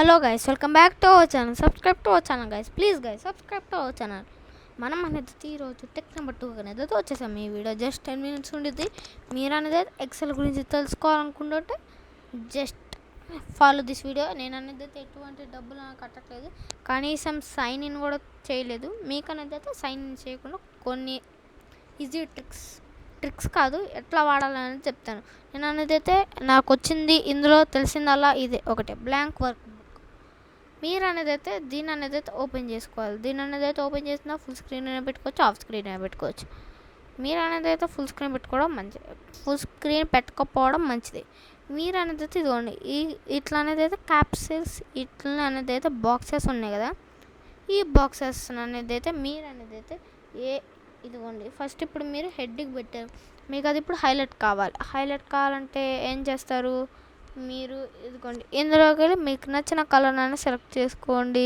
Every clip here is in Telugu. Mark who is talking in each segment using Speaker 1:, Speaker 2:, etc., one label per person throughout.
Speaker 1: Hello guys, welcome back to our channel. Subscribe to our channel guys, please guys subscribe to our channel. మనం అనేది ఈరోజు టెక్ నెంబర్ 2 అనేది వచ్చేసాం. ఈ వీడియో జస్ట్ 10 minutes ఉండిద్ది. మీరు అనేది ఎక్సెల్ గురించి తెలుసుకోవాలనుకుంటుంటే జస్ట్ ఫాలో దిస్ వీడియో. నేను అనేది ఎటువంటి డబ్బులు కట్టట్లేదు, కనీసం సైన్ ఇన్ కూడా చేయలేదు. మీకు అనేది అయితే సైన్ ఇన్ చేయకుండా కొన్ని ఈజీ ట్రిక్స్ కాదు, ఎట్లా వాడాలనేది చెప్తాను. నేను అనేది అయితే నాకు వచ్చింది ఇందులో తెలిసిందల్లా ఇదే ఒకటే, బ్లాంక్ వర్క్ బుక్. మీరు అనేది అయితే దీని అనేది అయితే ఓపెన్ చేసుకోవాలి. దీని అనేది అయితే ఓపెన్ చేసినా ఫుల్ స్క్రీన్ అయినా పెట్టుకోవచ్చు, ఆఫ్ స్క్రీన్ అయినా పెట్టుకోవచ్చు. మీరు అనేది అయితే ఫుల్ స్క్రీన్ పెట్టుకోవడం మంచిది, ఫుల్ స్క్రీన్ పెట్టుకోకపోవడం మంచిది. మీరు అనేది అయితే ఇదిగోండి, ఇట్లా అనేది అయితే క్యాప్సిల్స్ ఇట్లా అనేది అయితే బాక్సెస్ ఉన్నాయి కదా, ఈ బాక్సెస్ అనేది అయితే మీరు అనేది అయితే ఇదిగోండి. ఫస్ట్ ఇప్పుడు మీరు హెడ్కి పెట్టారు, మీకు అది ఇప్పుడు హైలైట్ కావాలంటే ఏం చేస్తారు, మీరు ఇదిగోండి ఇందులోకి వెళ్ళి మీకు నచ్చిన కలర్ అయినా సెలెక్ట్ చేసుకోండి.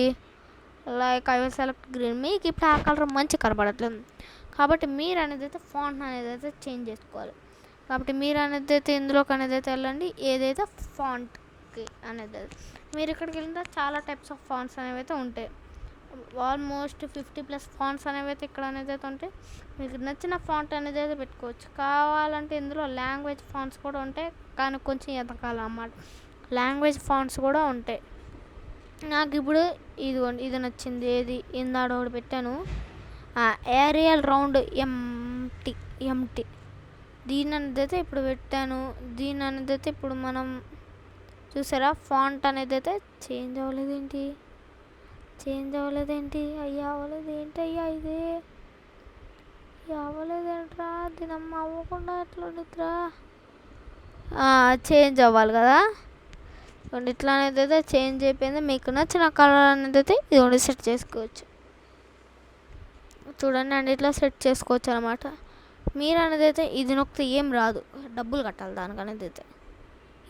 Speaker 1: Like I will select green. మీకు ఇప్పుడు ఆ కలర్ మంచి కనబడట్లేదు కాబట్టి మీరు అనేది అయితే ఫాంట్ అనేది అయితే చేంజ్ చేసుకోవాలి. కాబట్టి మీరు అనేది అయితే ఇందులోకి అనేది అయితే వెళ్ళండి, ఏదైతే ఫాంట్కి అనేది మీరు ఇక్కడికి వెళ్ళిన చాలా టైప్స్ ఆఫ్ ఫాంట్స్ అనేవి అయితే ఉంటాయి. ఆల్మోస్ట్ 50+ ఫాంట్స్ అనేవి అయితే ఇక్కడ అనేది అయితే ఉంటాయి. మీకు నచ్చిన ఫాంట్ అనేది అయితే పెట్టుకోవచ్చు. కావాలంటే ఇందులో లాంగ్వేజ్ ఫాంట్స్ కూడా ఉంటాయి, కానీ కొంచెం ఎతకాలన్నమాట. లాంగ్వేజ్ ఫాంట్స్ కూడా ఉంటాయి. నాకు ఇప్పుడు ఇది నచ్చింది. ఏది ఇందాడ ఒకటి పెట్టాను, ఏరియల్ రౌండ్ ఎంటీ. దీని అనేది అయితే ఇప్పుడు పెట్టాను. దీని అనేది అయితే ఇప్పుడు మనం చూసారా, ఫాంట్ అనేది అయితే చేంజ్ అవ్వలేదేంటి అయ్యా ఇది అవ్వలేదేంట్రా, దీనమ్మ అవ్వకుండా ఎట్లా ఉండిద్దిరా. చేంజ్ అవ్వాలి కదా, ఇట్లా అనేది అయితే చేంజ్ అయిపోయింది. మీకు నచ్చిన కలర్ అనేది అయితే ఇది సెట్ చేసుకోవచ్చు. చూడండి అండి, ఇట్లా సెట్ చేసుకోవచ్చు అనమాట. మీరు అనేది అయితే ఇది నొక్కితే ఏం రాదు, డబ్బులు కట్టాలి దానికి అనేది అయితే.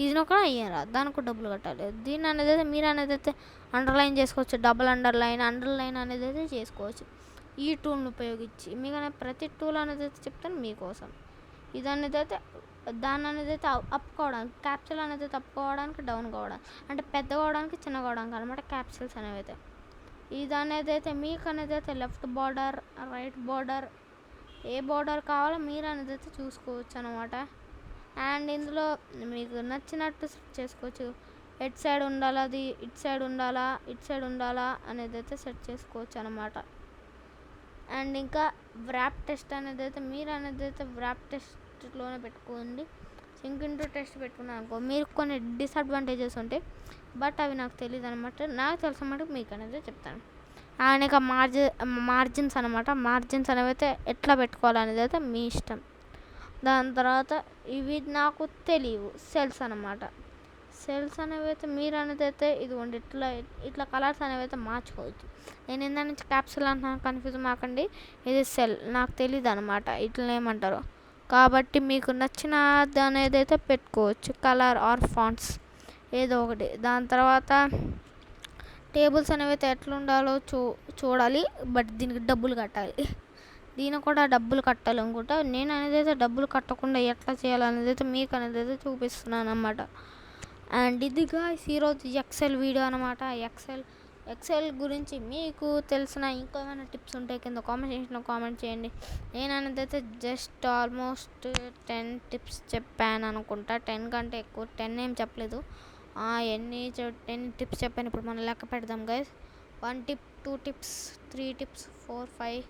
Speaker 1: ఇది నొక్కడా ఏం రాదు, దానికి డబ్బులు కట్టాలి. దీన్ని అనేది అయితే మీరు అనేది అయితే అండర్లైన్ చేసుకోవచ్చు, డబుల్ అండర్లైన్ అనేది అయితే చేసుకోవచ్చు ఈ టూల్ని ఉపయోగించి. మీకు అనేది ప్రతి టూల్ అనేది అయితే చెప్తాను మీకోసం. ఇది అనేది అయితే దాన్ని అనేది అయితే అప్ కావడానికి, క్యాప్సిల్ అనేది అయితే అప్ కావడానికి, డౌన్ కావడానికి, అంటే పెద్ద కావడానికి, చిన్న కావడానికి అనమాట క్యాప్సిల్స్ అనేవి అయితే. ఇది అనేది అయితే మీకు అనేది అయితే లెఫ్ట్ బార్డర్, రైట్ బార్డర్, ఏ బార్డర్ కావాలో మీరు అనేది అయితే చూసుకోవచ్చు అనమాట. అండ్ ఇందులో మీకు నచ్చినట్టు సెట్ చేసుకోవచ్చు. ఎట్ సైడ్ ఉండాలా, అది ఇట్ సైడ్ ఉండాలా అనేది అయితే సెట్ చేసుకోవచ్చు అనమాట. అండ్ ఇంకా వ్రాప్ టెస్ట్ అనేది అయితే మీరు అనేది అయితే వ్రాప్ టెస్ట్లోనే పెట్టుకోండి. సింక్ ఇంటూ టెస్ట్ పెట్టుకున్నాను అనుకో, మీరు కొన్ని డిసడ్వాంటేజెస్ ఉంటాయి, బట్ అవి నాకు తెలియదు అనమాట. నాకు తెలిసిన మటుకు మీకు అనేది చెప్తాను. అండ్ ఇంకా మార్జిన్స్ అనమాట. మార్జిన్స్ అనేవి అయితే ఎట్లా పెట్టుకోవాలనేది అయితే మీ ఇష్టం. దాని తర్వాత ఇవి నాకు తెలియవు, సెల్స్ అనమాట. సెల్స్ అనేవి అయితే మీరు అనేది అయితే ఇదిగోండి ఇట్లా కలర్స్ అనేవి అయితే మార్చుకోవచ్చు. నేను ఇందా నుంచి క్యాప్సిల్ అంటున్నాను, కన్ఫ్యూజ్ మాకండి. ఇది సెల్, నాకు తెలియదు అనమాట ఇట్లా ఏమంటారు. కాబట్టి మీకు నచ్చినది అనేది అయితే పెట్టుకోవచ్చు, కలర్ ఆర్ ఫాంట్స్ ఏదో ఒకటి. దాని తర్వాత టేబుల్స్ అనేవి అయితే ఎట్లా ఉండాలో చూడాలి, బట్ దీనికి డబ్బులు కట్టాలి. దీనికి కూడా డబ్బులు కట్టాలనుకుంటా. నేను అనేది అయితే డబ్బులు కట్టకుండా ఎట్లా చేయాలనేది అయితే మీకు అనేది అయితే చూపిస్తున్నాను అన్నమాట. అండ్ ఇది గాయ్స్ ఈరోజు ఎక్సెల్ వీడియో అనమాట. ఎక్సెల్ గురించి మీకు తెలిసిన ఇంకా ఏమైనా టిప్స్ ఉంటాయి కింద కామెంట్ చేయండి. నేను అనేది అయితే జస్ట్ ఆల్మోస్ట్ 10 టిప్స్ చెప్పాను అనుకుంటా. 10 కంటే ఎక్కువ, 10 ఏం చెప్పలేదు. 10 టిప్స్ చెప్పాను. ఇప్పుడు మనం లెక్క పెడదాం guys. 1 tip, 2 tips, 3 tips, 4, 5,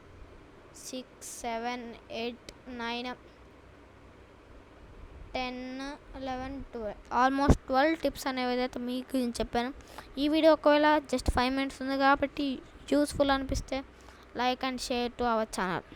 Speaker 1: 6, 7, 8, 9, 10, 11, 12, almost 12 tips అనేవి అయితే మీకు నేను చెప్పాను. ఈ వీడియో ఒకవేళ జస్ట్ 5 minutes ఉంది కాబట్టి యూస్ఫుల్ అనిపిస్తే like and share to our channel.